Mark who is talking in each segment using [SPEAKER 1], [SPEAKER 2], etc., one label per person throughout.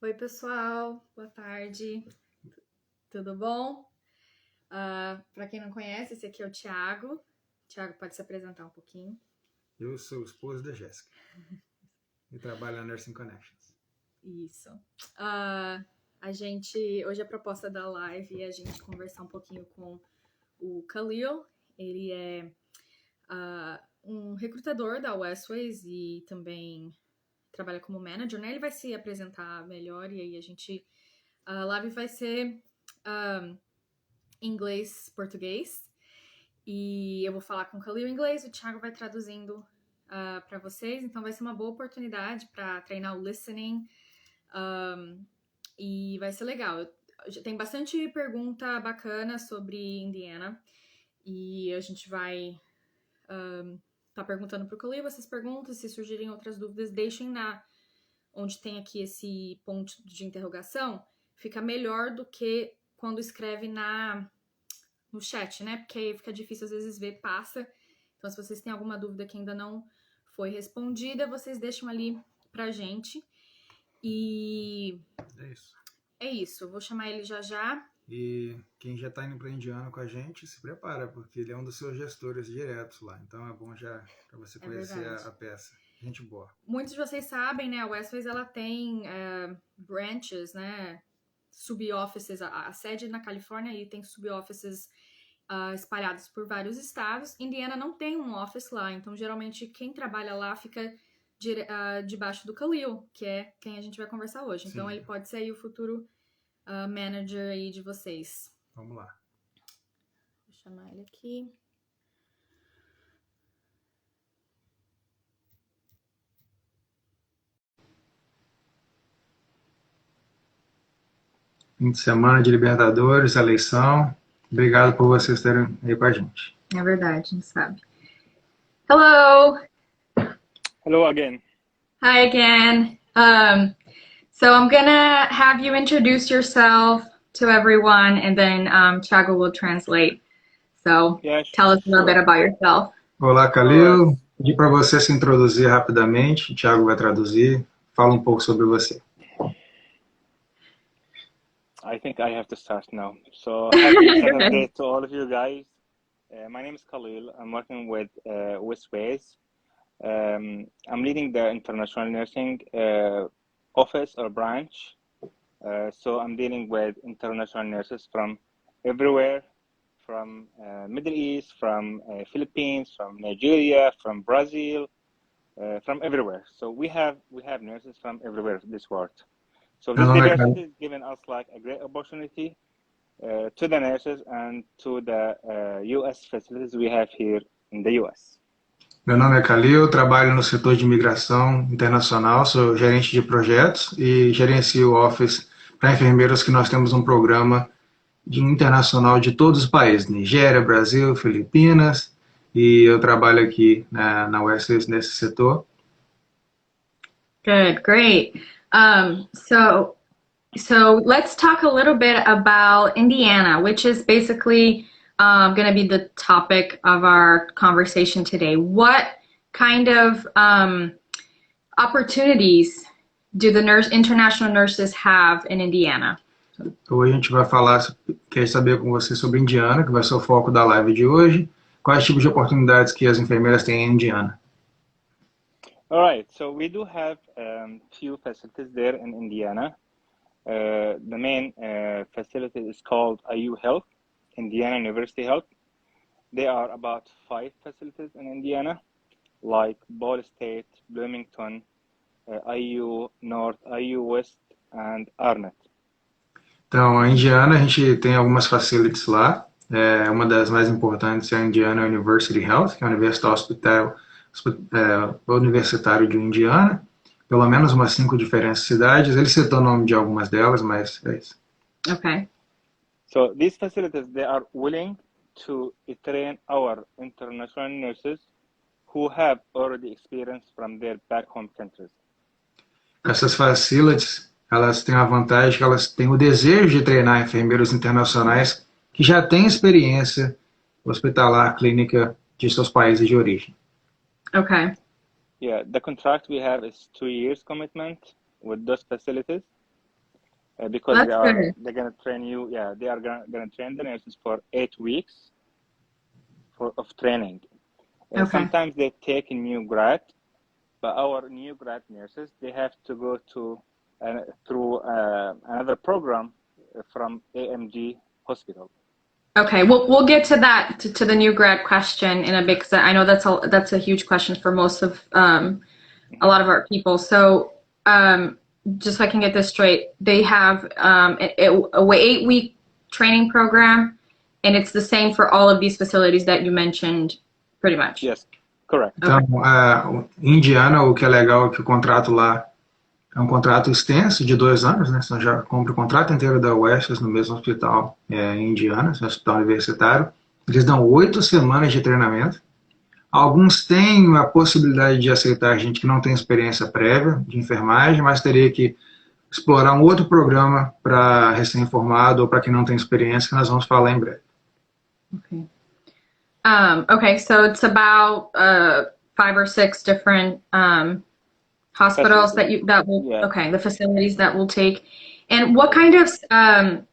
[SPEAKER 1] Oi, pessoal. Boa tarde. Tudo bom? Para quem não conhece, esse aqui é o Thiago. Thiago, pode se apresentar um pouquinho.
[SPEAKER 2] Eu sou o esposo da Jéssica e trabalho na Nursing Connections.
[SPEAKER 1] Isso. Hoje a proposta da live é a gente conversar um pouquinho com o Khalil. Ele é um recrutador da Westways e também trabalha como manager, né? Ele vai se apresentar melhor e aí a live vai ser inglês, português. E eu vou falar com o Khalil em inglês, o Thiago vai traduzindo para vocês. Então vai ser uma boa oportunidade para treinar o listening. E vai ser legal. Tem bastante pergunta bacana sobre Indiana. E a gente vai tá perguntando pro Khalil essas perguntas. Se surgirem outras dúvidas, deixem onde tem aqui esse ponto de interrogação. Fica melhor do que quando escreve no chat, né? Porque aí fica difícil às vezes ver, passa. Então, se vocês têm alguma dúvida que ainda não foi respondida, vocês deixam ali pra gente. E é isso. Eu vou chamar ele já.
[SPEAKER 2] E quem já está indo para Indiana com a gente, se prepara, porque ele é um dos seus gestores diretos lá. Então é bom já para você conhecer a peça. Gente boa.
[SPEAKER 1] Muitos de vocês sabem, né? A Westways, ela tem branches, né? Sub-offices. A sede na Califórnia e tem sub-offices espalhados por vários estados. Indiana não tem um office lá, então geralmente quem trabalha lá fica debaixo do Khalil, que é quem a gente vai conversar hoje. Sim. Então ele pode ser aí o futuro manager aí de vocês.
[SPEAKER 2] Vamos lá.
[SPEAKER 1] Vou chamar ele aqui.
[SPEAKER 2] Fim de semana de Libertadores, eleição. Obrigado por vocês estarem aí com a gente.
[SPEAKER 1] É verdade, a gente sabe. Hello!
[SPEAKER 3] Hello again.
[SPEAKER 1] Hi again. So I'm gonna have you introduce yourself to everyone, and then Thiago will translate. So tell us a little bit about yourself.
[SPEAKER 2] Olá, Khalil. Pedi para você se introduzir rapidamente. O Thiago vai traduzir. Fala um pouco sobre você.
[SPEAKER 3] I think I have to start now. So happy Saturday to all of you guys. My name is Khalil. I'm working with Westways. I'm leading the international nursing office or branch. So I'm dealing with international nurses from everywhere, from Middle East, from Philippines, from Nigeria, from Brazil, from everywhere. So we have nurses from everywhere in this world. So this diversity has given us like a great opportunity to the nurses and to the U.S. facilities we have here in the U.S.
[SPEAKER 2] Meu nome é Khalil, trabalho no setor de imigração internacional, sou gerente de projetos e gerencio o office para enfermeiros que nós temos um programa internacional de todos os países, Nigéria, Brasil, Filipinas, e eu trabalho aqui na Westways nesse setor.
[SPEAKER 1] Good, great. So let's talk a little bit about Indiana, which is basically going to be the topic of our conversation today. What kind of opportunities do the international nurses have in Indiana?
[SPEAKER 2] Hoje a gente vai quer saber com você sobre Indiana, que vai ser o foco da live de hoje. Quais tipos de oportunidades que as enfermeiras têm em Indiana?
[SPEAKER 3] All right, so we do have few facilities there in Indiana. The main facility is called IU Health, Indiana University Health. There are about 5 facilities in Indiana, like Ball State, Bloomington, IU North, IU West, and Arnett.
[SPEAKER 2] Então, em Indiana a gente tem algumas facilities lá. Uma das mais importantes é a Indiana University Health, que é a universitário de Indiana. Pelo menos umas 5 diferentes cidades. Ele citou o nome de algumas delas, mas é isso.
[SPEAKER 1] Okay.
[SPEAKER 3] So these facilities, they are willing to train our international nurses who have already experience from their back home countries.
[SPEAKER 2] Essas facilities, elas têm a vantagem que elas têm o desejo de treinar enfermeiros internacionais que já têm experiência hospitalar, clínica de seus países de origem.
[SPEAKER 1] Okay.
[SPEAKER 3] Yeah, the contract we have is 2 years commitment with those facilities. because
[SPEAKER 1] That's good.
[SPEAKER 3] they're gonna train you. Yeah, they are gonna train the nurses for 8 weeks of training.
[SPEAKER 1] Okay.
[SPEAKER 3] Sometimes they take a new grad, but our new grad nurses, they have to go through another program from AMG hospital.
[SPEAKER 1] Okay, we'll get to that to the new grad question in a bit because I know that's a huge question for most of a lot of our people. So just so I can get this straight, they have a 8-week training program, and it's the same for all of these facilities that you mentioned, pretty much.
[SPEAKER 3] Yes, correct.
[SPEAKER 2] Então, em Indiana, o que é legal é que o contrato lá é um contrato extenso de 2 anos, né? Você já compra o contrato inteiro da Westways no mesmo hospital em Indiana, no hospital universitário. Eles dão 8 semanas de treinamento. Alguns têm a possibilidade de aceitar gente que não tem experiência prévia de enfermagem, mas teria que explorar um outro programa para recém-formado ou para quem não tem experiência, que nós vamos falar em breve.
[SPEAKER 1] Okay. Okay, so it's about 5 or 6 different hospitals the facilities that will take. And what kind of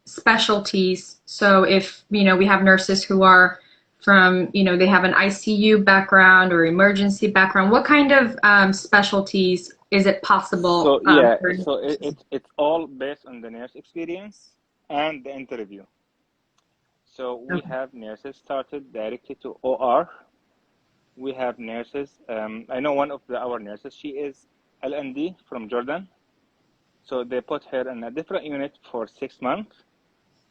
[SPEAKER 1] specialties? So if we have nurses who are from they have an ICU background or emergency background, what kind of specialties is it possible?
[SPEAKER 3] So it's all based on the nurse experience and the interview. So we have nurses started directly to OR. We have nurses. I know one of our nurses. She is LND from Jordan. So they put her in a different unit for 6 months.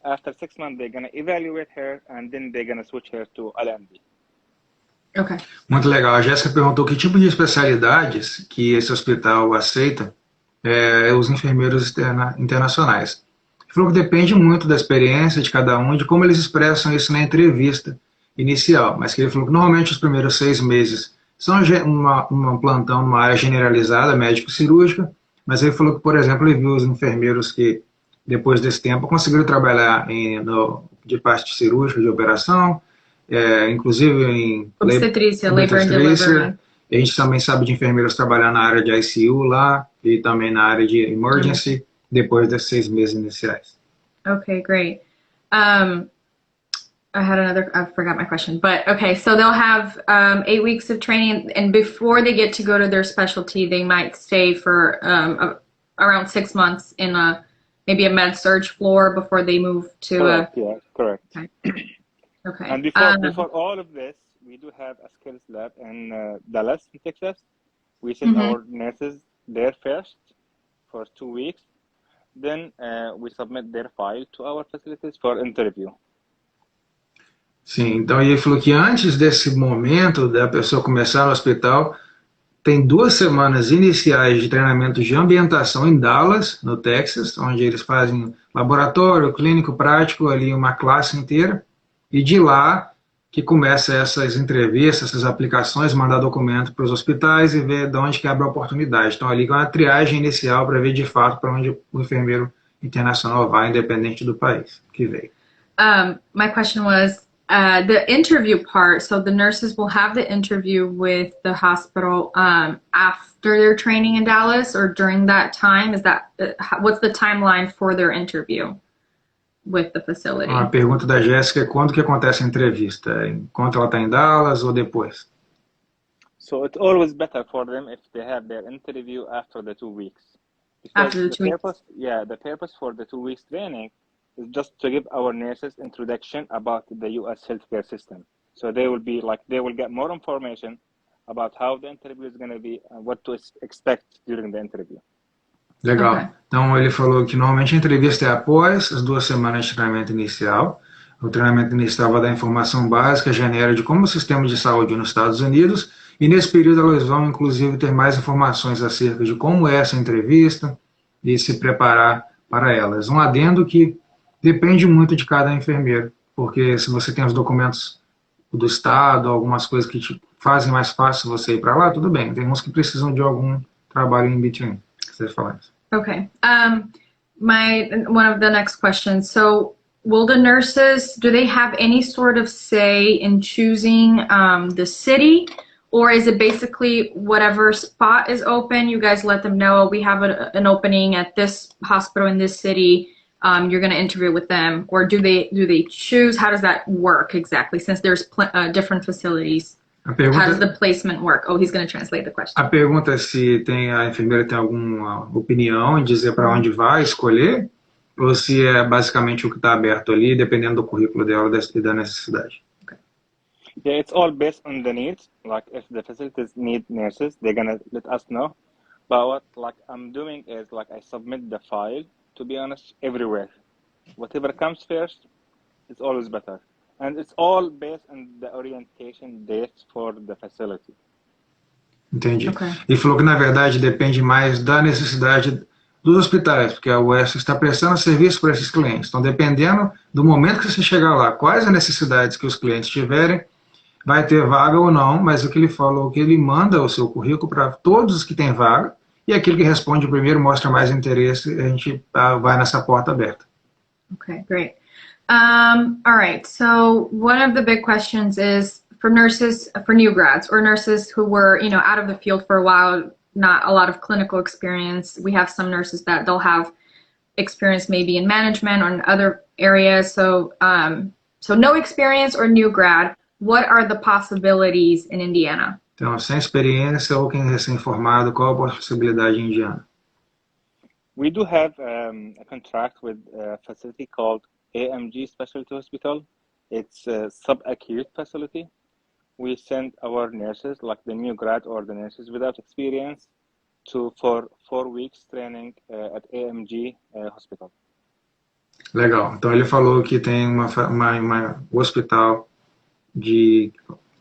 [SPEAKER 3] After 6 months, they're going to evaluate her, and then they're going to switch her to LND.
[SPEAKER 1] Okay.
[SPEAKER 2] Muito legal. A Jéssica perguntou que tipo de especialidades que esse hospital aceita os enfermeiros internacionais. Ele falou que depende muito da experiência de cada um e de como eles expressam isso na entrevista inicial. Mas que ele falou que normalmente os primeiros 6 meses são um plantão numa área generalizada, médico-cirúrgica, mas ele falou que, por exemplo, ele viu os enfermeiros que, depois desse tempo, conseguiram trabalhar de parte cirúrgica, de operação, inclusive em
[SPEAKER 1] obstetrícia, labor and delivery.
[SPEAKER 2] A gente também sabe de enfermeiros trabalhar na área de ICU lá e também na área de emergency, depois desses 6 meses iniciais.
[SPEAKER 1] Okay, great. I forgot my question, but okay, so they'll have 8 weeks of training, and before they get to go to their specialty, they might stay for around 6 months in maybe a med-surg floor before they move to
[SPEAKER 3] correct, yeah, correct.
[SPEAKER 1] Okay.
[SPEAKER 3] And before all of this, we do have a skills lab in Dallas, in Texas. We send our nurses there first for 2 weeks. Then we submit their file to our facilities for interview.
[SPEAKER 2] Sim, então ele falou que antes desse momento da pessoa começar no hospital, tem 2 semanas iniciais de treinamento de ambientação em Dallas, no Texas, onde eles fazem laboratório, clínico, prático, ali uma classe inteira, e de lá que começa essas entrevistas, essas aplicações, mandar documento para os hospitais e ver de onde que abre a oportunidade. Então ali é uma triagem inicial para ver de fato para onde o enfermeiro internacional vai, independente do país que veio.
[SPEAKER 1] My question was, the interview part, so the nurses will have the interview with the hospital after their training in Dallas or during that time? Is that what's the timeline for their interview with the facility?
[SPEAKER 2] A pergunta da Jéssica é quando que acontece a entrevista? Enquanto ela está em Dallas ou depois?
[SPEAKER 3] So it's always better for them if they have their interview after the 2 weeks.
[SPEAKER 1] After the 2 weeks?
[SPEAKER 3] Yeah, the purpose for the 2 weeks training is just to give our nurses introduction about the U.S. healthcare system. So they will get more information about how the interview is going to be and what to expect during the interview.
[SPEAKER 2] Legal. Okay. Então ele falou que normalmente a entrevista é após as 2 semanas de treinamento inicial. O treinamento inicial vai dar informação básica, genérica de como o sistema de saúde nos Estados Unidos, e nesse período elas vão inclusive ter mais informações acerca de como é essa entrevista e se preparar para elas. Um adendo que depende muito de cada enfermeiro, porque se você tem os documentos do estado, algumas coisas que te fazem mais fácil você ir para lá, tudo bem. Tem uns que precisam de algum trabalho in between. Você fala isso.
[SPEAKER 1] Okay. One of the next questions. So, will the nurses, do they have any sort of say in choosing the city Or is it basically whatever spot is open, you guys let them know we have an opening at this hospital in this city, you're going to interview with them? Or do they choose? How does that work exactly? Since there's different facilities, how does the placement work? Oh, he's going to translate the question.
[SPEAKER 2] A pergunta é se a enfermeira tem alguma opinião em dizer para onde vai escolher, ou se é basicamente o que está aberto ali, dependendo do currículo dela e da necessidade.
[SPEAKER 3] Yeah, it's all based on the needs. Like if the facilities need nurses, they're gonna let us know. But what I'm doing is I submit the file, to be honest, everywhere. Whatever comes first, it's always better. And it's all based on the orientation dates for the facility.
[SPEAKER 2] Entendi. Okay. Ele falou que na verdade depende mais da necessidade dos hospitais, porque a West está prestando serviço para esses clientes. Então, dependendo do momento que você chegar lá, quais as necessidades que os clientes tiverem, vai ter vaga ou não, mas o que ele falou, que ele manda o seu currículo para todos os que têm vaga, e aquele que responde primeiro mostra mais interesse, a gente vai nessa porta aberta.
[SPEAKER 1] Okay, great. All right, so one of the big questions is for nurses, for new grads, or nurses who were, out of the field for a while, not a lot of clinical experience. We have some nurses that they'll have experience maybe in management or in other areas, so no experience or new grad. What are the possibilities in Indiana?
[SPEAKER 2] Então, sem experiência ou quem é recém-formado, qual a possibilidade em Indiana?
[SPEAKER 3] We do have a contract with a facility called AMG Specialty Hospital. It's a subacute facility. We send our nurses, like the new grad or the nurses without experience, for 4 weeks training at AMG Hospital.
[SPEAKER 2] Legal. Então, ele falou que tem um hospital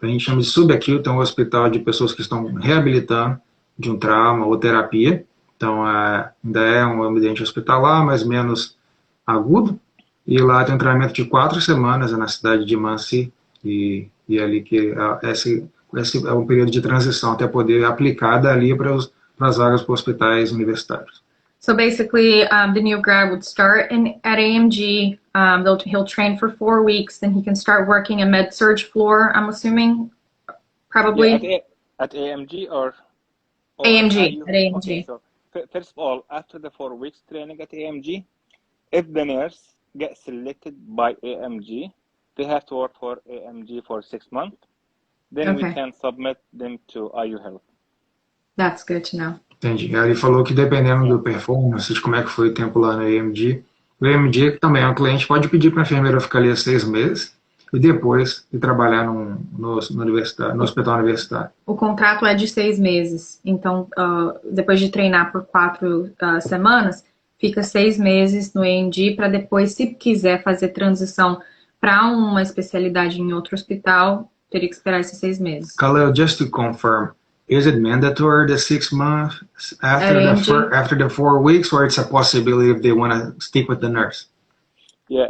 [SPEAKER 2] a gente chama de subacute, é um hospital de pessoas que estão reabilitando de um trauma ou terapia. Então, ainda é um ambiente hospitalar, mas menos agudo. E lá tem um treinamento de 4 semanas na cidade de Muncie. E ali que esse é um período de transição até poder aplicar dali para as vagas para hospitais universitários.
[SPEAKER 1] So basically, the new grad would start at AMG. He'll train for 4 weeks, then he can start working a med-surg floor, I'm assuming, probably?
[SPEAKER 3] Yeah, at AMG or
[SPEAKER 1] AMG, at AMG.
[SPEAKER 3] Okay, so first of all, after the 4 weeks training at AMG, if the nurse gets selected by AMG, they have to work for AMG for 6 months. Then we can submit them to IU Health.
[SPEAKER 1] That's good to know.
[SPEAKER 2] Entendi. Ele falou que dependendo do performance, de como é que foi o tempo lá na AMG, o AMG também é um cliente, pode pedir para a enfermeira ficar ali 6 meses e depois ir trabalhar no hospital universitário.
[SPEAKER 1] O contrato é de 6 meses, então depois de treinar por 4 semanas, fica 6 meses no AMG para depois, se quiser fazer transição para uma especialidade em outro hospital, teria que esperar esses 6 meses.
[SPEAKER 2] Khalil, just to confirm, is it mandatory the 6 months after the 4 weeks, or it's a possibility if they want to stick with the nurse?
[SPEAKER 3] Yeah,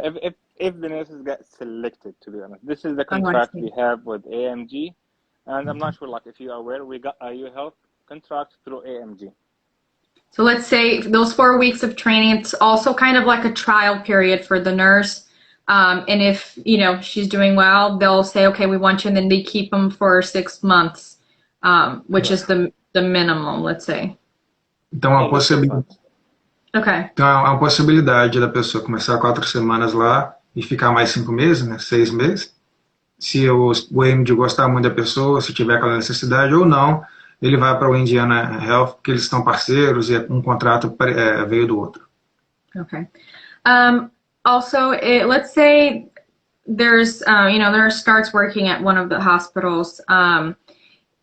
[SPEAKER 3] if the nurses get selected, to be honest, this is the contract we have with AMG, and I'm not sure, if you are aware, we got IU Health contract through AMG.
[SPEAKER 1] So let's say those 4 weeks of training, it's also kind of like a trial period for the nurse. And if, she's doing well, they'll say, okay, we want you, and then they keep them for 6 months. Which is the minimum, let's say.
[SPEAKER 2] Então, a possibilidade.
[SPEAKER 1] Okay.
[SPEAKER 2] Então, há uma possibilidade da pessoa começar 4 semanas lá e ficar mais 5 meses, né? 6 meses. Se o AMD gostar muito da pessoa, se tiver aquela necessidade ou não, ele vai para o Indiana Health, porque eles estão parceiros e um contrato veio do outro.
[SPEAKER 1] Okay. Also, let's say there's, the nurse starts working at one of the hospitals,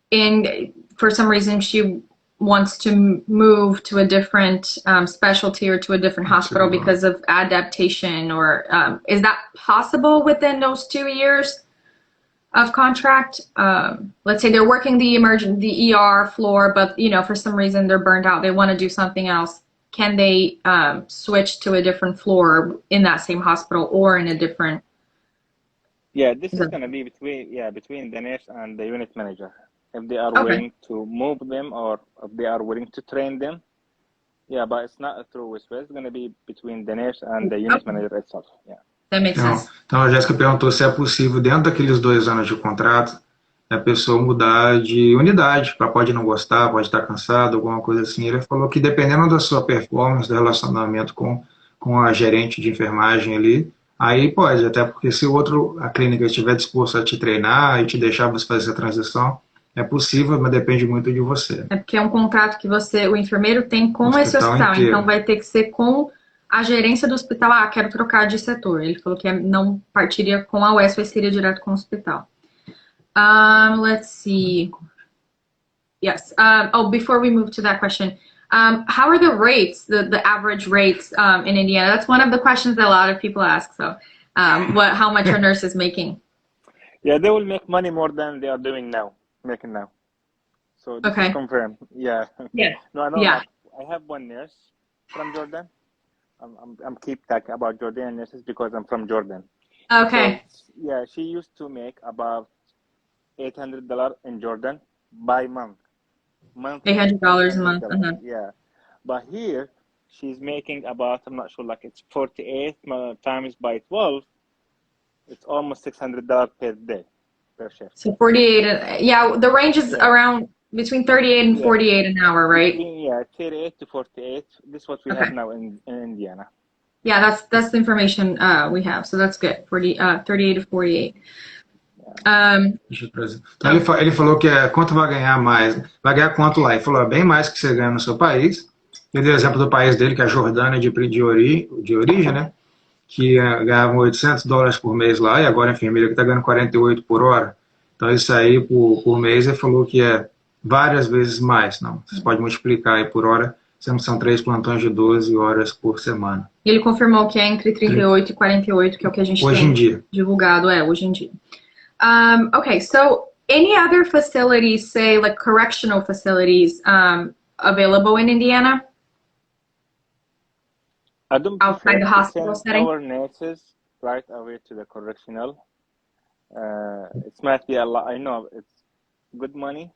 [SPEAKER 1] and for some reason she wants to move to a different specialty or to a different hospital because of adaptation, or is that possible within those 2 years of contract? Let's say they're working the ER floor, but for some reason they're burned out, they want to do something else. Can they switch to a different floor in that same hospital or in a different?
[SPEAKER 3] Yeah, this is going to be between the nurse and the unit manager. If they are willing to move them or if they are willing to train them. Yeah, but it's not through Westways. It's going to be between the nurse and the unit manager itself. Yeah.
[SPEAKER 1] That makes sense.
[SPEAKER 2] Então, a Jéssica perguntou se é possível, dentro daqueles 2 anos de contrato, a pessoa mudar de unidade, pode não gostar, pode estar cansado, alguma coisa assim. Ele falou que dependendo da sua performance, do relacionamento com a gerente de enfermagem ali, aí pode, até porque se o outro, a clínica estiver disposto a te treinar e te deixar você fazer essa transição, é possível, mas depende muito de você.
[SPEAKER 1] É porque é um contrato que o enfermeiro tem com
[SPEAKER 2] O
[SPEAKER 1] esse hospital,
[SPEAKER 2] inteiro.
[SPEAKER 1] então vai ter que ser com a gerência do hospital. Ah, quero trocar de setor. Ele falou que não partiria com a Westways, seria direto com o hospital. Let's see. Yes. Before we move to that question, how are the rates, the average rates in Indiana? That's one of the questions that a lot of people ask. So, how much are nurses making?
[SPEAKER 3] Yeah, they will make money more than they are making now. So this is confirmed. Yeah.
[SPEAKER 1] Yeah.
[SPEAKER 3] No, I know.
[SPEAKER 1] Yeah.
[SPEAKER 3] I have one nurse from Jordan. I'm keep talking about Jordanian nurses because I'm from Jordan.
[SPEAKER 1] Okay.
[SPEAKER 3] So, yeah, she used to make about $800 in Jordan by month.
[SPEAKER 1] $800 a month.
[SPEAKER 3] Yeah, but here she's making about, I'm not sure, like it's 48 times by 12. It's almost $600 per day per shift.
[SPEAKER 1] So 48. Yeah, the range is around between 38 and 48 an hour, right?
[SPEAKER 3] Yeah, 38 to 48. This is what we have now in Indiana.
[SPEAKER 1] Yeah, that's the information we have. So that's good. 38 to 48.
[SPEAKER 2] Então ele falou que quanto vai ganhar mais? Vai ganhar quanto lá? Ele falou bem mais que você ganha no seu país. Ele deu o exemplo do país dele, que é a Jordânia de origem, né? Que ganhavam $800 por mês lá, e agora a enfermeira que está ganhando 48 por hora. Então isso aí por mês ele falou que é várias vezes mais. Não, você pode multiplicar aí por hora, são 3 plantões de 12 horas por semana.
[SPEAKER 1] E ele confirmou que é entre 38 e 48, que é o que a gente
[SPEAKER 2] hoje
[SPEAKER 1] tem
[SPEAKER 2] em dia.
[SPEAKER 1] Divulgado, hoje em dia. Okay, so any other facilities, say like correctional facilities, available in Indiana?
[SPEAKER 3] I don't
[SPEAKER 1] outside the hospital setting?
[SPEAKER 3] Our nurses right away to the correctional. It might be a lot. I know it's good money,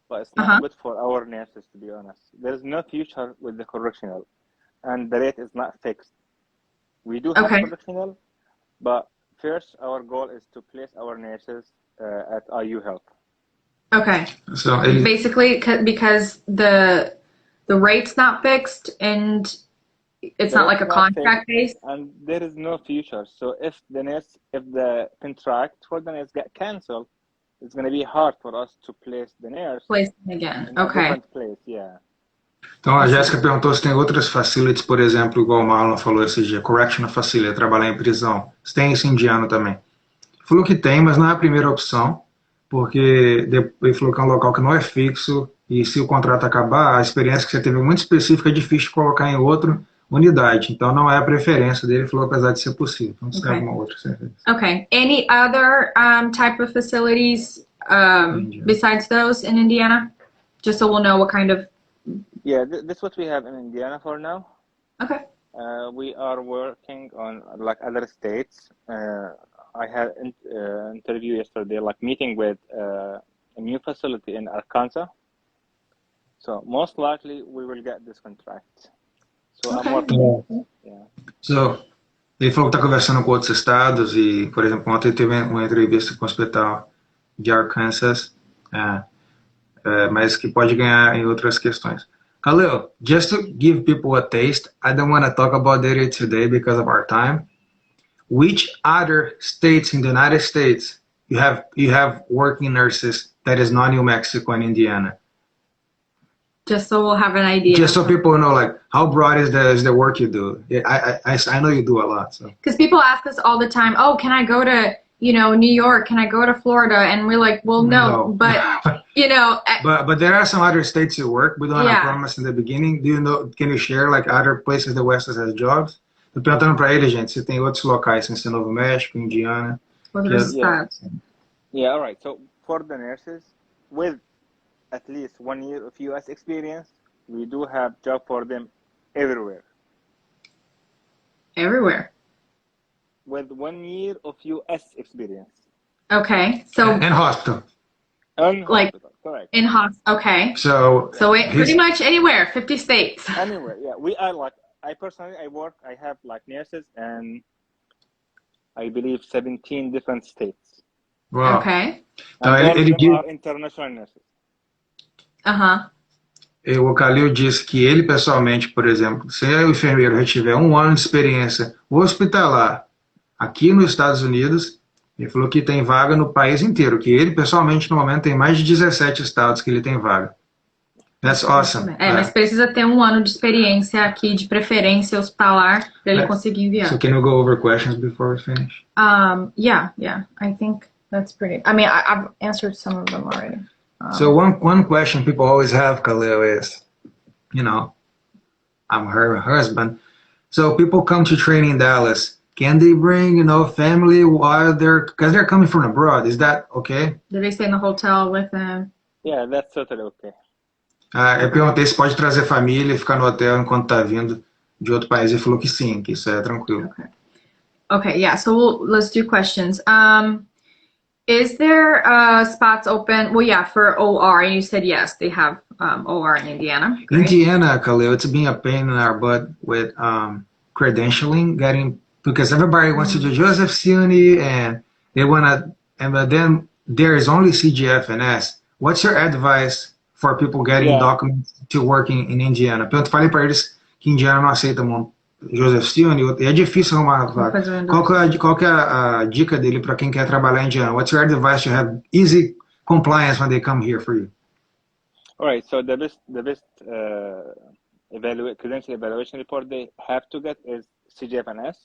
[SPEAKER 3] but it's not good for our nurses, to be honest. There is no future with the correctional, and the rate is not fixed. We do have correctional, but first, our goal is to place our nurses at IU Health.
[SPEAKER 1] Okay. So basically, because the rate's not fixed and it's not like a contract base,
[SPEAKER 3] and there is no future. So if the contract for the nurse get canceled, it's going to be hard for us to place the nurse.
[SPEAKER 1] Place them again.
[SPEAKER 3] In a different place, yeah.
[SPEAKER 2] Então a Jéssica perguntou se tem outras facilities, por exemplo, igual o Marlon falou esse dia, correctional facility, trabalhar em prisão. Se tem isso em indiano também. Falou que tem, mas não é a primeira opção, porque ele falou que é um local que não é fixo e se o contrato acabar, a experiência que você teve muito específica é difícil de colocar em outra unidade. Então não é a preferência dele, falou, apesar de ser possível. Então se tem alguma outra certeza.
[SPEAKER 1] Okay. Any other type of facilities besides those in Indiana? Just so we'll know what kind of.
[SPEAKER 3] Yeah, that's what we have in Indiana for now.
[SPEAKER 1] Okay.
[SPEAKER 3] We are working on like other states. I had an interview yesterday, like meeting with a new facility in Arkansas. So most likely we will get this contract. So I'm working. Yeah.
[SPEAKER 2] So, ele falou que está conversando com outros estados e, por exemplo, ontem teve uma entrevista com o hospital de Arkansas, mas que pode ganhar em outras questões. Khalil, just to give people a taste, I don't want to talk about it today because of our time. Which other states in the United States you have working nurses that is not New Mexico and Indiana?
[SPEAKER 1] Just so we'll have an idea.
[SPEAKER 2] Just so people know, like, how broad is the work you do? I know you do a lot. So.
[SPEAKER 1] Because people ask us all the time, oh, can I go to, New York? Can I go to Florida? And we're like, well, no. But,
[SPEAKER 2] But there are some other states you work. We don't have promise in the beginning. Do you know, can you share, like, other places the West has jobs? Tô perguntando para ele, gente, se tem outros locais, sem ser Novo México, Indiana.
[SPEAKER 3] Yeah, all right. So for the nurses, with at least 1 year of U.S. experience, we do have job for them everywhere.
[SPEAKER 1] Everywhere?
[SPEAKER 3] With 1 year of U.S. experience.
[SPEAKER 1] Okay, so...
[SPEAKER 2] In hospital.
[SPEAKER 3] Hospital, correct.
[SPEAKER 1] In hospital, okay.
[SPEAKER 2] So
[SPEAKER 1] pretty much anywhere, 50 states.
[SPEAKER 3] Anywhere, yeah. We are like, I have like nurses and I believe 17 different states.
[SPEAKER 2] Uau.
[SPEAKER 1] Okay.
[SPEAKER 2] Então,
[SPEAKER 3] And all of
[SPEAKER 2] ele
[SPEAKER 3] them
[SPEAKER 2] diz,
[SPEAKER 3] are international nurses.
[SPEAKER 1] Uh-huh.
[SPEAKER 2] o Khalil disse que ele, pessoalmente, por exemplo, se o enfermeiro já tiver 1 ano de experiência hospitalar aqui nos Estados Unidos, ele falou que tem vaga no país inteiro, que ele, pessoalmente, no momento, tem mais de 17 estados que ele tem vaga. That's awesome.
[SPEAKER 1] Mas precisa ter 1 ano de experiência aqui, de preferência hospitalar, para ele conseguir enviar.
[SPEAKER 2] So can we go over questions before we finish?
[SPEAKER 1] Yeah. I think that's pretty. I mean, I've answered some of them already.
[SPEAKER 2] So one question people always have, Khalil, is, I'm her husband. So people come to train in Dallas. Can they bring, family while because they're coming from abroad? Is that okay?
[SPEAKER 1] Do they stay in the hotel with them?
[SPEAKER 3] Yeah, that's totally okay.
[SPEAKER 2] Eu perguntei se pode trazer família e ficar no hotel enquanto tá vindo de outro país. Ele falou que sim, que isso é tranquilo.
[SPEAKER 1] Okay, yeah. So let's do questions. Is there spots open? Well, yeah, for OR. You said yes, they have OR in Indiana. Great.
[SPEAKER 2] Indiana, Khalil, it's being a pain in our butt with credentialing, because everybody wants to do Joseph CUNY and they want to, but then there is only CGFNS. What's your advice for people getting documents to working in Indiana? Eu falei para eles que Indiana não aceita Joseph CUNY, e é difícil arrumar vaga. Qual que é a dica dele para quem quer trabalhar em Indiana? What's your advice to have easy compliance when they come here for you?
[SPEAKER 3] All right, so the best credential evaluation report they have to get is CGFNS,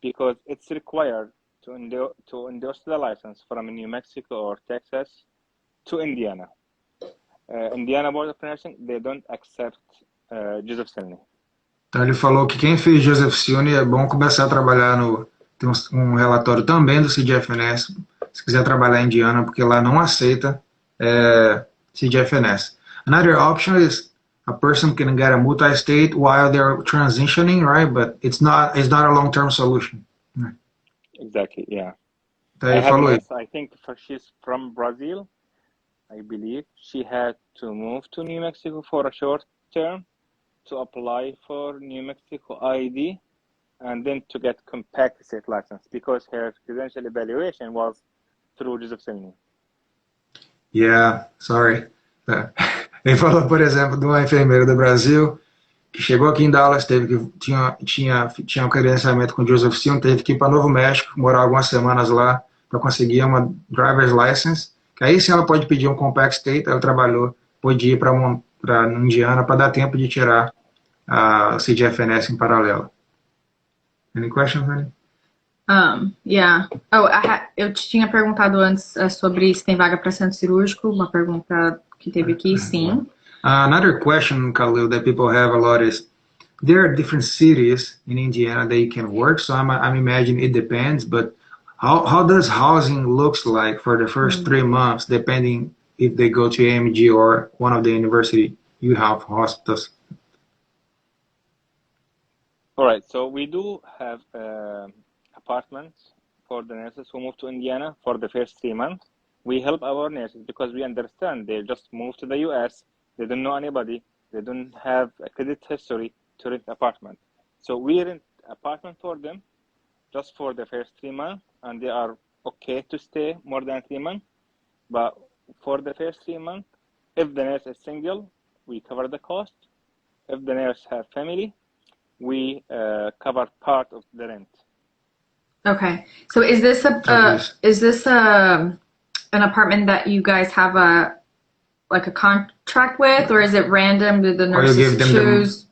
[SPEAKER 3] because it's required to endorse the license from New Mexico or Texas to Indiana. Indiana Board of Nursing, they don't accept Joseph CUNY.
[SPEAKER 2] Então ele falou que quem fez Joseph CUNY é bom começar a trabalhar tem um relatório também do CGFNS, se quiser trabalhar em Indiana, porque lá não aceita CGFNS. Another option is a person can get a multi-state while they're transitioning, right? But it's not a long-term solution.
[SPEAKER 3] Exactly, yeah.
[SPEAKER 2] Então ele falou isso.
[SPEAKER 3] I think she's from Brazil, I believe. She had to move to New Mexico for a short term to apply for New Mexico ID and then to get compact state license, because her credential evaluation was through Joseph CUNY.
[SPEAKER 2] Yeah, sorry. Ele falou, por exemplo, de uma enfermeira do Brasil que chegou aqui em Dallas, tinha um credenciamento com Joseph CUNY, teve que ir para Novo México, morar algumas semanas lá para conseguir uma driver's license, que aí sim ela pode pedir um compact state. Ela trabalhou, pôde ir para Indiana para dar tempo de tirar a CGFNS em paralelo. Any questions, Annie?
[SPEAKER 1] Yeah. Eu tinha perguntado antes sobre se tem vaga para centro cirúrgico, uma pergunta que teve aqui, sim.
[SPEAKER 2] Another question, Khalil, that people have a lot is, there are different cities in Indiana that you can work, so I'm imagining it depends, but how does housing looks like for the first 3 months, depending if they go to AMG or one of the university you have hospitals?
[SPEAKER 3] All right, so we do have apartments for the nurses who move to Indiana for the first 3 months. We help our nurses because we understand they just moved to the US, they don't know anybody, they don't have a credit history to rent apartment. So we rent apartment for them just for the first 3 months, and they are okay to stay more than 3 months. But for the first 3 months, if the nurse is single, we cover the cost. If the nurse has family, we cover part of the rent.
[SPEAKER 1] Okay, so is this an apartment that you guys have a contract with, or is it random? Do the nurses choose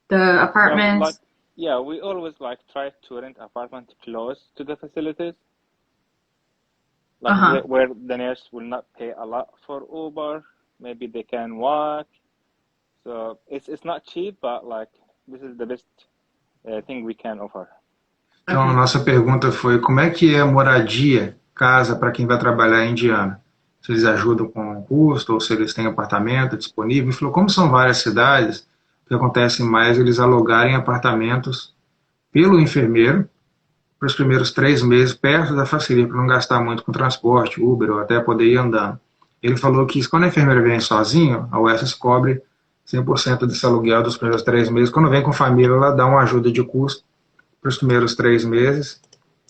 [SPEAKER 1] the apartments?
[SPEAKER 3] Yeah, we always try to rent apartment close to the facilities, where the nurse will not pay a lot for Uber. Maybe they can walk. So it's not cheap, but this is the best thing we can offer.
[SPEAKER 2] Então, a nossa pergunta foi, como é que é a moradia, casa, para quem vai trabalhar em Indiana? Se eles ajudam com o custo, ou se eles têm apartamento disponível. Ele falou, como são várias cidades, o que acontece mais é eles alugarem apartamentos pelo enfermeiro para os primeiros 3 meses, perto da facilidade, para não gastar muito com transporte, Uber, ou até poder ir andando. Ele falou que quando a enfermeira vem sozinho, a Westways cobre 100% desse aluguel dos primeiros 3 meses. Quando vem com família, ela dá uma ajuda de custo para os primeiros 3 meses.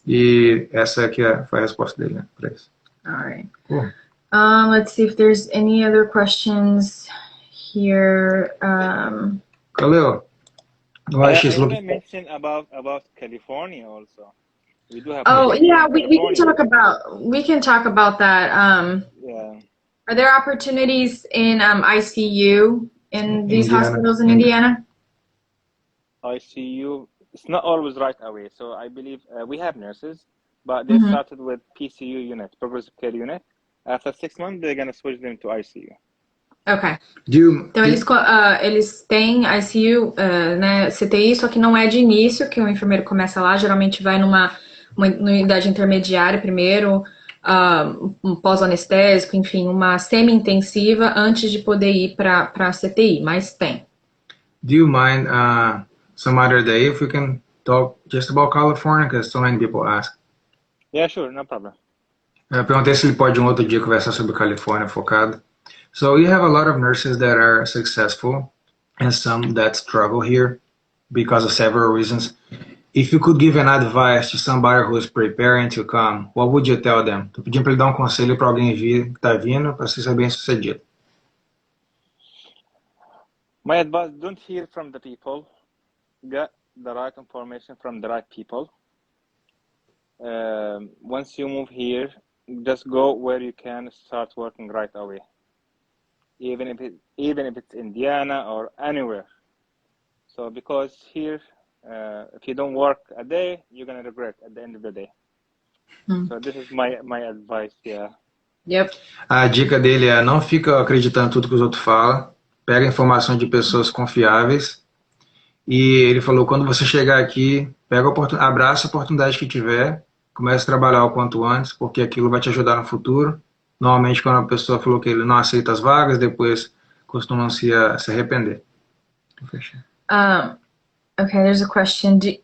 [SPEAKER 2] E essa aqui foi a resposta dele, né, para isso.
[SPEAKER 1] All right.
[SPEAKER 2] Cool.
[SPEAKER 1] Let's see if there's any other questions here.
[SPEAKER 2] Khalil, why she's
[SPEAKER 3] I want to
[SPEAKER 2] looking.
[SPEAKER 3] mention about California also. We do have
[SPEAKER 1] Oh
[SPEAKER 3] positions
[SPEAKER 1] yeah,
[SPEAKER 3] in
[SPEAKER 1] we can
[SPEAKER 3] California.
[SPEAKER 1] talk about that.
[SPEAKER 3] Yeah.
[SPEAKER 1] Are there opportunities in ICU in these
[SPEAKER 2] Indiana.
[SPEAKER 1] hospitals in Indiana?
[SPEAKER 3] ICU. It's not always right away. So I believe we have nurses, but they
[SPEAKER 1] Uhum.
[SPEAKER 3] started with PCU unit, progressive care unit. After 6 months, they're gonna switch them to ICU.
[SPEAKER 1] Ok.
[SPEAKER 2] Do you,
[SPEAKER 1] Então eles têm ICU, né, CTI, só que não é de início que o enfermeiro começa lá. Geralmente vai numa unidade intermediária primeiro, um pós-anestésico, enfim, uma semi-intensiva antes de poder ir para CTI, mas tem.
[SPEAKER 2] do you mind some other day if we can talk just about California? Because so many people ask.
[SPEAKER 3] Yeah, sure, no problem.
[SPEAKER 2] Eu perguntei se ele pode um outro dia conversar sobre Califórnia focado. So you have a lot of nurses that are successful and some that struggle here because of several reasons. If you could give an advice to somebody who is preparing to come, what would you tell them? Tô pedindo para ele dar um conselho para alguém vir que tá vindo para ser bem sucedido.
[SPEAKER 3] My advice: don't hear from the people. Get the right information from the right people. Once you move here, just go where you can start working right away. Even if it's Indiana or anywhere. So because here, if you don't work a day, you're gonna regret at the end of the day. So this is my advice. Yeah.
[SPEAKER 1] Yep.
[SPEAKER 2] A dica dele é não fica acreditando tudo que os outros falam, pega informação de pessoas confiáveis. E ele falou, quando você chegar aqui, abraça a oportunidade que tiver, comece a trabalhar o quanto antes, porque aquilo vai te ajudar no futuro. Normalmente, quando a pessoa falou que ele não aceita as vagas, depois costumam se arrepender.
[SPEAKER 1] Okay, there's a question. Do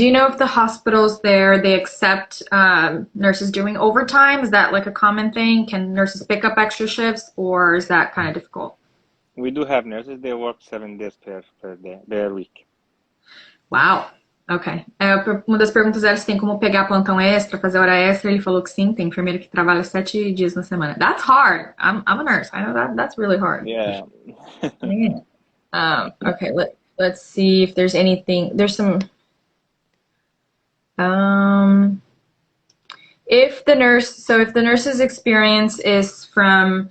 [SPEAKER 1] you know if the hospitals there, they accept nurses doing overtime? Is that like a common thing? Can nurses pick up extra shifts, or is that kind of difficult?
[SPEAKER 3] We do have nurses. They work 7 days per week.
[SPEAKER 1] Wow. Ok. Uma das perguntas era se tem como pegar plantão extra, fazer hora extra. Ele falou que sim, tem enfermeiro que trabalha 7 dias na semana. That's hard. I'm a nurse. I know that's really hard.
[SPEAKER 3] Yeah.
[SPEAKER 1] Okay, let's see if there's anything. There's some. If the nurse's experience is from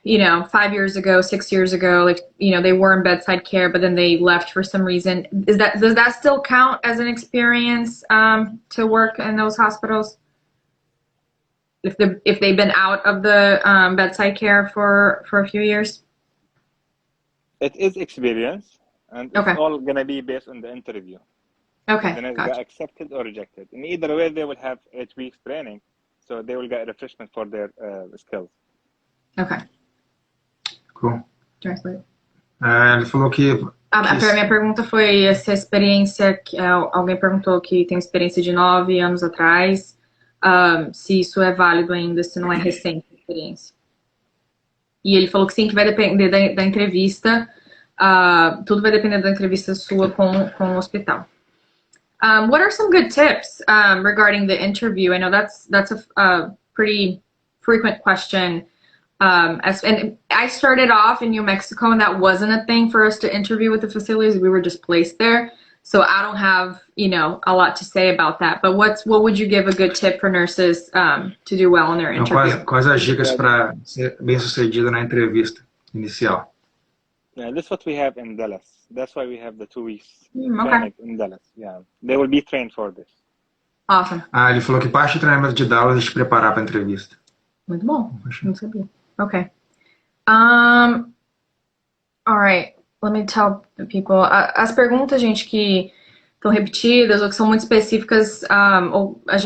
[SPEAKER 1] 5 years ago, 6 years ago, like, they were in bedside care, but then they left for some reason. Does that still count as an experience to work in those hospitals? If they've been out of the bedside care for a few years?
[SPEAKER 3] It is experience, and it's all gonna be based on the interview.
[SPEAKER 1] Okay,
[SPEAKER 3] Then it
[SPEAKER 1] gotcha.
[SPEAKER 3] got accepted or rejected. In either way, they will have 8 weeks training, so they will get a refreshment for their skills.
[SPEAKER 1] Okay.
[SPEAKER 2] Cool.
[SPEAKER 1] Translate.
[SPEAKER 2] Ele falou que...
[SPEAKER 1] minha pergunta foi se a experiência, que alguém perguntou que tem experiência de 9 anos atrás, se isso é válido ainda, se não é recente a experiência. E ele falou que sim, que vai depender da entrevista, tudo vai depender da entrevista sua com o hospital. What are some good tips regarding the interview? I know that's a pretty frequent question. And I started off in New Mexico, and that wasn't a thing for us to interview with the facilities. We were just placed there. So I don't have, a lot to say about that. But what would you give a good tip for nurses to do well in their interview?
[SPEAKER 2] Quais as dicas para ser bem sucedido na entrevista inicial?
[SPEAKER 3] Yeah, this is what we have in Dallas. That's why we have the 2 weeks training in Dallas. Yeah, they will be trained for this.
[SPEAKER 1] Awesome.
[SPEAKER 2] Ele falou que parte do treinamento de Dallas é te preparar para a entrevista.
[SPEAKER 1] Muito bom. Não sabia. Okay. All right. Let me tell the people. As perguntas, gente, que estão repetidas ou que são muito específicas,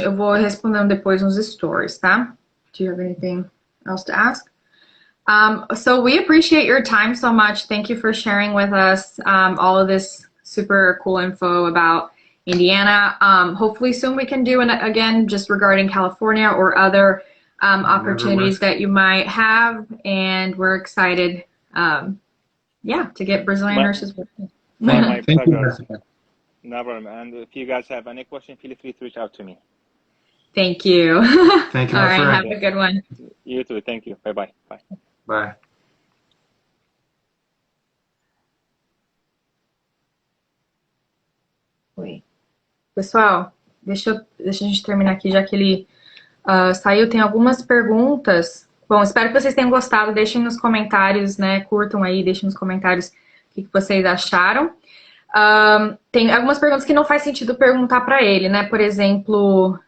[SPEAKER 1] eu vou respondendo depois nos stories, tá? Do you have anything else to ask? So we appreciate your time so much. Thank you for sharing with us all of this super cool info about Indiana. Hopefully soon we can do again just regarding California or other opportunities that you might have, and we're excited, to get Brazilian nurses working.
[SPEAKER 3] My pleasure. No problem. And if you guys have any questions, feel free to reach out to me.
[SPEAKER 1] Thank you.
[SPEAKER 2] Thank you,
[SPEAKER 1] All
[SPEAKER 2] my
[SPEAKER 1] right,
[SPEAKER 2] friend.
[SPEAKER 1] have a good one.
[SPEAKER 3] You too. Thank you. Bye-bye. Bye.
[SPEAKER 2] Bye.
[SPEAKER 1] Oi. Pessoal, deixa a gente terminar aqui, já que ele saiu. Tem algumas perguntas. Bom, espero que vocês tenham gostado. Deixem nos comentários, né? Curtam aí, deixem nos comentários o que vocês acharam. Tem algumas perguntas que não faz sentido perguntar para ele, né? Por exemplo,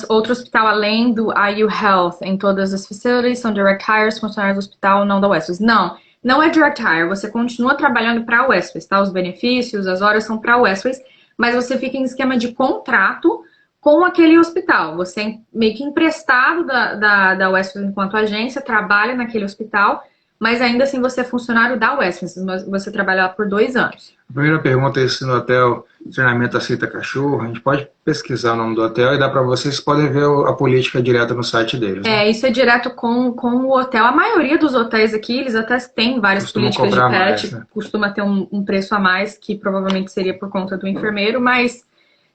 [SPEAKER 1] outro hospital além do IU Health em todas as facilities são direct hires, funcionários do hospital, não da Westways. Não é direct hire. Você continua trabalhando para a Westways, tá? Os benefícios, as horas são para a Westways, mas você fica em esquema de contrato com aquele hospital. Você é meio que emprestado da Westways enquanto agência, trabalha naquele hospital, mas ainda assim você é funcionário da Westways. Você trabalha lá por 2 anos.
[SPEAKER 2] A primeira pergunta é se no hotel treinamento aceita cachorro. A gente pode pesquisar o nome do hotel e dá para vocês podem ver a política direta no site deles. Né?
[SPEAKER 1] Isso é direto com o hotel. A maioria dos hotéis aqui, eles até têm várias políticas de pet,
[SPEAKER 2] mais, né?
[SPEAKER 1] Costuma ter um preço a mais, que provavelmente seria por conta do enfermeiro, mas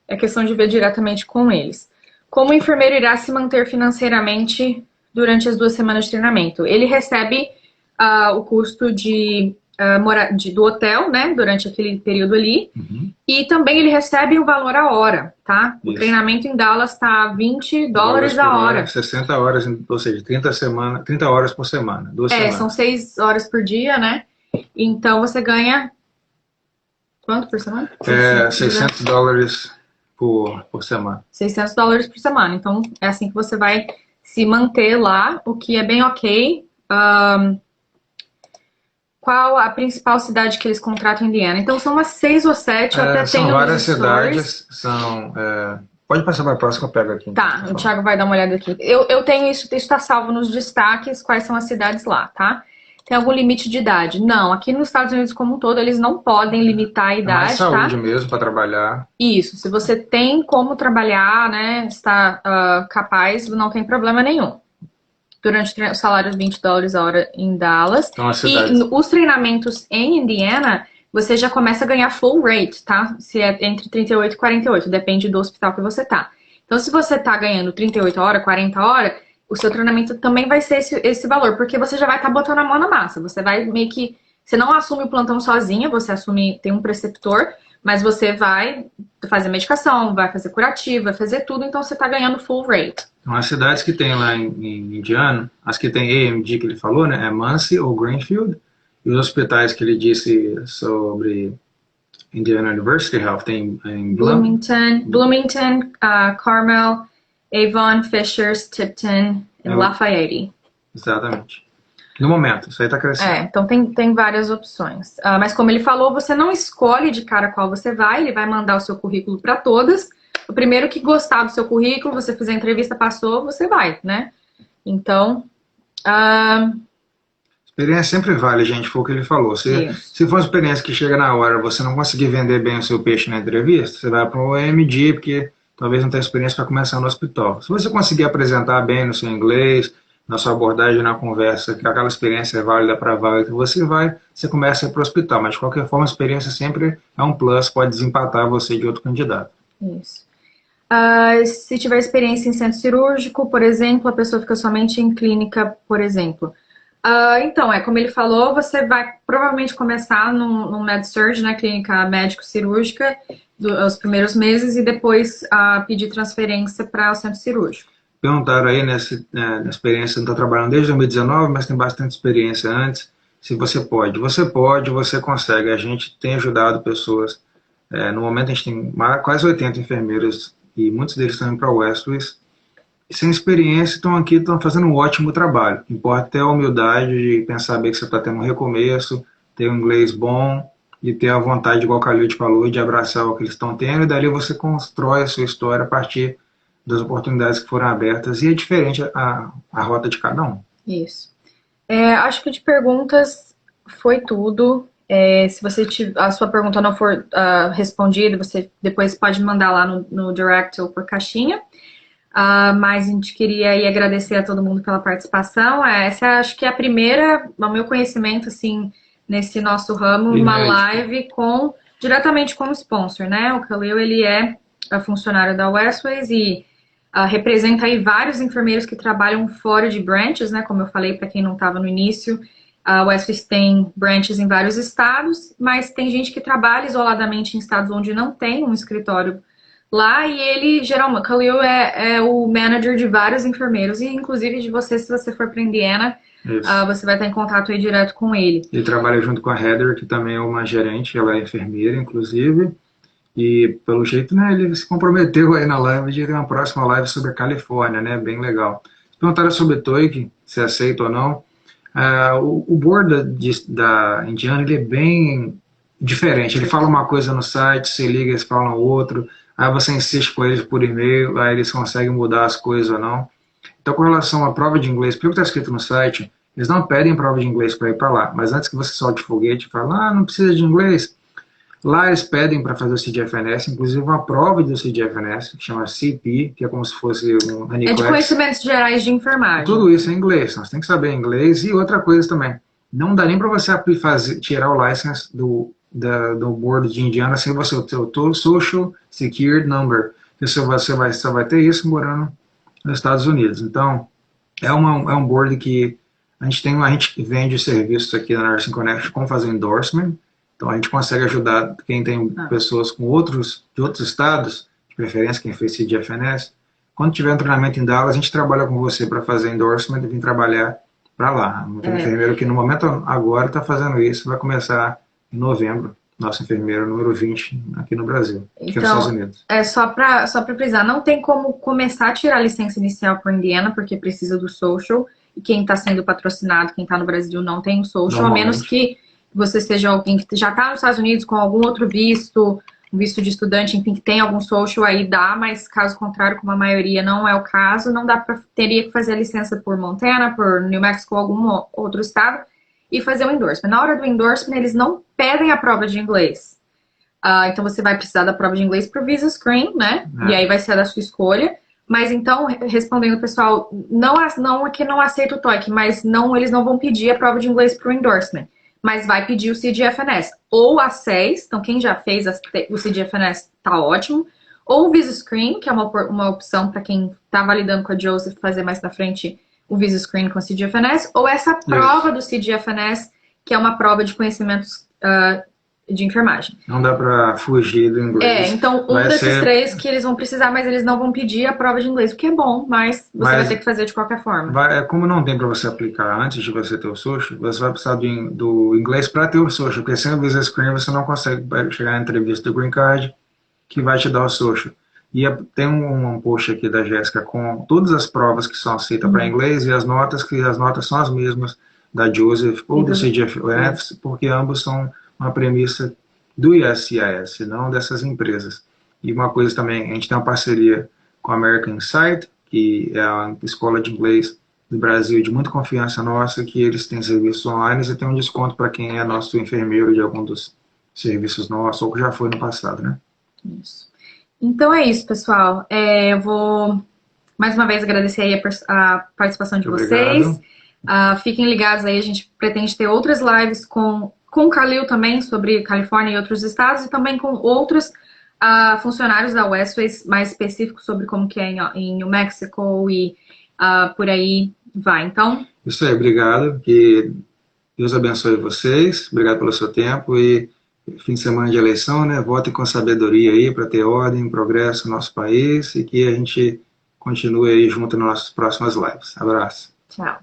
[SPEAKER 1] é questão de ver diretamente com eles. Como o enfermeiro irá se manter financeiramente durante as 2 semanas de treinamento? Ele recebe o custo do hotel, né, durante aquele período ali, e também ele recebe o valor a hora, tá? O treinamento em Dallas tá $20 a hora.
[SPEAKER 2] 60 horas, ou seja, 30 horas por semana, 2 semanas.
[SPEAKER 1] São 6 horas por dia, né? Então você ganha quanto por semana?
[SPEAKER 2] $600 por semana.
[SPEAKER 1] $600 por semana. Então é assim que você vai se manter lá, o que é bem ok. Qual a principal cidade que eles contratam em Indiana? Então são umas 6 ou 7, até tem
[SPEAKER 2] são várias cidades, pode passar para a próxima, eu pego aqui.
[SPEAKER 1] Tá, o Thiago vai dar uma olhada aqui. Eu tenho isso está salvo nos destaques, quais são as cidades lá, tá? Tem algum limite de idade? Não, aqui nos Estados Unidos como um todo, eles não podem limitar a idade,
[SPEAKER 2] mais saúde mesmo para trabalhar.
[SPEAKER 1] Isso, se você tem como trabalhar, né, está capaz, não tem problema nenhum. Durante o salário de $20 a hora em Dallas.
[SPEAKER 2] Então,
[SPEAKER 1] e os treinamentos em Indiana, você já começa a ganhar full rate, tá? Se é entre 38 e 48, depende do hospital que você tá. Então, se você tá ganhando 38 horas, 40 horas, o seu treinamento também vai ser esse valor, porque você já vai estar botando a mão na massa. Você vai meio que... Você não assume o plantão sozinha, você tem um preceptor, mas você vai fazer medicação, vai fazer curativo, vai fazer tudo, então você tá ganhando full rate.
[SPEAKER 2] Então, as cidades que tem lá em Indiana, as que tem AMD que ele falou, né, é Muncie ou Greenfield, e os hospitais que ele disse sobre Indiana University Health tem em
[SPEAKER 1] Bloomington, Carmel, Avon, Fishers, Tipton e Lafayette.
[SPEAKER 2] Exatamente. No momento, isso aí está crescendo.
[SPEAKER 1] Então tem várias opções. Mas como ele falou, você não escolhe de cara qual você vai, ele vai mandar o seu currículo para todas. O primeiro que gostar do seu currículo, você fizer a entrevista, passou, você vai, né? Então...
[SPEAKER 2] Experiência sempre vale, gente, foi o que ele falou. Se for uma experiência que chega na hora, você não conseguir vender bem o seu peixe na entrevista, você vai para o EMD, porque talvez não tenha experiência para começar no hospital. Se você conseguir apresentar bem no seu inglês, na sua abordagem, na conversa, que aquela experiência é válida para a vaga que você começa a ir para o hospital. Mas, de qualquer forma, a experiência sempre é um plus, pode desempatar você de outro candidato.
[SPEAKER 1] Isso. Se tiver experiência em centro cirúrgico, por exemplo, a pessoa fica somente em clínica, por exemplo. Então, como ele falou, você vai provavelmente começar no Med-Surg, né, clínica médico-cirúrgica, os primeiros meses, e depois pedir transferência para o centro cirúrgico.
[SPEAKER 2] Perguntaram aí na experiência, não está trabalhando desde 2019, mas tem bastante experiência antes, se você pode. Você consegue. A gente tem ajudado pessoas. No momento a gente tem quase 80 enfermeiros e muitos deles estão indo para o Westways. Sem experiência, estão fazendo um ótimo trabalho. O que importa é a humildade de pensar bem que você está tendo um recomeço, ter um inglês bom e ter a vontade, igual o Khalil falou, de abraçar o que eles estão tendo, e dali você constrói a sua história a partir das oportunidades que foram abertas, e é diferente a rota de cada um.
[SPEAKER 1] Isso. Acho que de perguntas foi tudo. Se a sua pergunta não for respondida, você depois pode mandar lá no direct ou por caixinha. Mas a gente queria aí agradecer a todo mundo pela participação. Essa acho que é a primeira, no meu conhecimento, assim, nesse nosso ramo, uma live diretamente com o sponsor, né? O Khalil, ele é funcionário da Westways e representa aí vários enfermeiros que trabalham fora de branches, né? Como eu falei para quem não estava no início, a Westways tem branches em vários estados, mas tem gente que trabalha isoladamente em estados onde não tem um escritório lá, e ele, geralmente, Khalil é o manager de vários enfermeiros, e inclusive de você, se você for para Indiana, você vai estar em contato aí direto com ele.
[SPEAKER 2] Ele trabalha junto com a Heather, que também é uma gerente, ela é enfermeira, inclusive, e pelo jeito, né, ele se comprometeu aí na live de ter uma próxima live sobre a Califórnia, né, bem legal. Perguntaram sobre o TOEIC, se aceita ou não. O board da Indiana, ele é bem diferente. Ele fala uma coisa no site, você liga, eles falam outro, aí você insiste com eles por e-mail, aí eles conseguem mudar as coisas ou não. Então, com relação à prova de inglês, pelo que está escrito no site, eles não pedem prova de inglês para ir para lá, mas antes que você solte o foguete e fale, não precisa de inglês, lá eles pedem para fazer o CGFNS, inclusive uma prova do CGFNS, que chama CP, que é como se fosse um honeyclass.
[SPEAKER 1] É de conhecimentos gerais de enfermagem.
[SPEAKER 2] Tudo isso é em inglês, você tem que saber inglês. E outra coisa também, não dá nem para você tirar o license do board de Indiana sem você ter o Social Security Number. Você vai ter isso morando nos Estados Unidos. Então, é um board que a gente vende serviços aqui na Nursing Connect com fazer endorsement. Então, a gente consegue ajudar quem tem pessoas de outros estados, de preferência quem fez CGFNS. Quando tiver um treinamento em Dallas, a gente trabalha com você para fazer endorsement e vir trabalhar para lá. Tem enfermeiro que no momento agora está fazendo isso, vai começar em novembro. Nosso enfermeiro número 20 aqui no Brasil, aqui nos Estados Unidos.
[SPEAKER 1] Só para frisar, não tem como começar a tirar a licença inicial por Indiana, porque precisa do social, e quem está sendo patrocinado, quem está no Brasil, não tem o social, a menos que você seja alguém que já está nos Estados Unidos com algum outro visto, um visto de estudante, enfim, que tem algum social, aí dá, mas caso contrário, como a maioria não é o caso, não dá para, teria que fazer a licença por Montana, por New Mexico, algum outro estado, e fazer o endorsement. Na hora do endorsement, eles não pedem a prova de inglês. Então, você vai precisar da prova de inglês para o Visa Screen, né? E aí vai ser a da sua escolha. Mas, então, respondendo o pessoal, não é que não aceita o TOEIC, mas eles não vão pedir a prova de inglês para o endorsement. Mas vai pedir o CGFNS. Ou a 6, então quem já fez o CGFNS tá ótimo. Ou o Visa Screen, que é uma opção para quem tá validando com a Joseph fazer mais na frente o Visa Screen com o CGFNS, ou essa prova do CGFNS, que é uma prova de conhecimentos de enfermagem.
[SPEAKER 2] Não dá para fugir do inglês.
[SPEAKER 1] Então desses três que eles vão precisar, mas eles não vão pedir a prova de inglês, o que é bom, mas você vai ter que fazer de qualquer forma.
[SPEAKER 2] Como não tem para você aplicar antes de você ter o social, você vai precisar do inglês para ter o social, porque sem o Visa Screen você não consegue chegar na entrevista do Green Card, que vai te dar o social. E tem um post aqui da Jéssica com todas as provas que são aceitas para inglês e as notas são as mesmas da Joseph ou do CGFNS, porque ambos são uma premissa do ISCIS, não dessas empresas. E uma coisa também, a gente tem uma parceria com a American Insight, que é a escola de inglês do Brasil de muita confiança nossa, que eles têm serviços online e tem um desconto para quem é nosso enfermeiro de algum dos serviços nossos, ou que já foi no passado, né?
[SPEAKER 1] Isso. Então é isso, pessoal. Eu vou mais uma vez agradecer aí a participação de vocês. Fiquem ligados aí, a gente pretende ter outras lives com o Khalil também, sobre Califórnia e outros estados, e também com outros funcionários da Westways, mais específicos sobre como que é em New Mexico e por aí vai. Então,
[SPEAKER 2] isso aí, obrigado. Que Deus abençoe vocês. Obrigado pelo seu tempo e fim de semana de eleição, né? Votem com sabedoria aí para ter ordem, progresso no nosso país e que a gente continue aí junto nas nossas próximas lives. Abraço.
[SPEAKER 1] Tchau.